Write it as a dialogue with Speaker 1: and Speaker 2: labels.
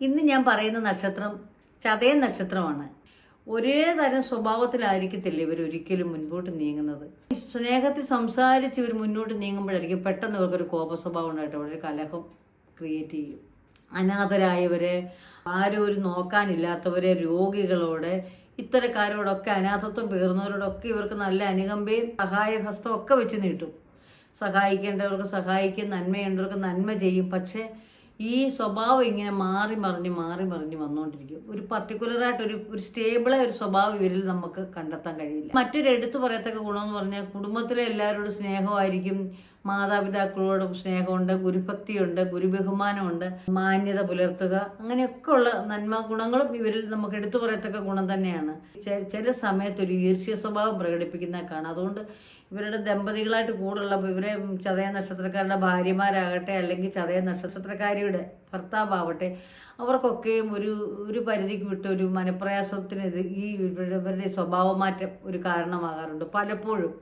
Speaker 1: ഇന്ന് ഞാൻ പറയുന്ന നക്ഷത്രം ചതയ നക്ഷത്രമാണ്. ഒരേ തരം സ്വഭാവത്തിലായിരിക്കത്തില്ല ഇവർ ഒരിക്കലും മുൻപോട്ട് നീങ്ങുന്നത്. സ്നേഹത്തിൽ സംസാരിച്ച് ഇവർ മുന്നോട്ട് നീങ്ങുമ്പോഴായിരിക്കും പെട്ടെന്ന് ഇവർക്കൊരു കോപ സ്വഭാവം ഉണ്ടായിട്ട് ഒരു കലഹം ക്രിയേറ്റ് ചെയ്യും. അനാഥരായവരെ, ആരും ഒരു നോക്കാനില്ലാത്തവരെ, രോഗികളോട്, ഇത്തരക്കാരോടൊക്കെ, അനാഥത്വം പേർന്നവരോടൊക്കെ ഇവർക്ക് നല്ല അനുകമ്പയും സഹായഹസ്തം ഒക്കെ വെച്ച് നീട്ടും. സഹായിക്കേണ്ടവർക്ക് സഹായിക്കും, നന്മയുണ്ടവർക്ക് നന്മ ചെയ്യും. പക്ഷേ ഈ സ്വഭാവം ഇങ്ങനെ മാറി മറിഞ്ഞ് വന്നുകൊണ്ടിരിക്കും. ഒരു പർട്ടിക്കുലറായിട്ട് ഒരു സ്റ്റേബിളായ ഒരു സ്വഭാവം ഇവരിൽ നമുക്ക് കണ്ടെത്താൻ കഴിയില്ല. മറ്റൊരു എടുത്തു പറയത്തക്ക ഗുണമെന്ന് പറഞ്ഞാൽ കുടുംബത്തിലെ എല്ലാവരോടും സ്നേഹമായിരിക്കും, മാതാപിതാക്കളോടും സ്നേഹമുണ്ട്, ഗുരുഭക്തിയുണ്ട്, ഗുരുബഹുമാനമുണ്ട്, മാന്യത പുലർത്തുക, അങ്ങനെയൊക്കെ ഉള്ള നന്മ ഗുണങ്ങളും ഇവരിൽ നമുക്ക് എടുത്തു പറയത്തക്ക ഗുണം തന്നെയാണ്. ചില സമയത്ത് ഒരു ഈർഷ്യ സ്വഭാവം പ്രകടിപ്പിക്കുന്ന കാണാം. അതുകൊണ്ട് ഇവരുടെ ദമ്പതികളായിട്ട് കൂടുള്ള ഇവരെ ചതയ നക്ഷത്രക്കാരുടെ ഭാര്യമാരാകട്ടെ, അല്ലെങ്കിൽ ചതയ നക്ഷത്രക്കാരിയുടെ ഭർത്താവട്ടെ, അവർക്കൊക്കെയും ഒരു പരിധിക്ക് വിട്ട് ഒരു മനപ്രയാസത്തിന് ഈ ഇവരുടെ സ്വഭാവമാറ്റം ഒരു കാരണമാകാറുണ്ട് പലപ്പോഴും.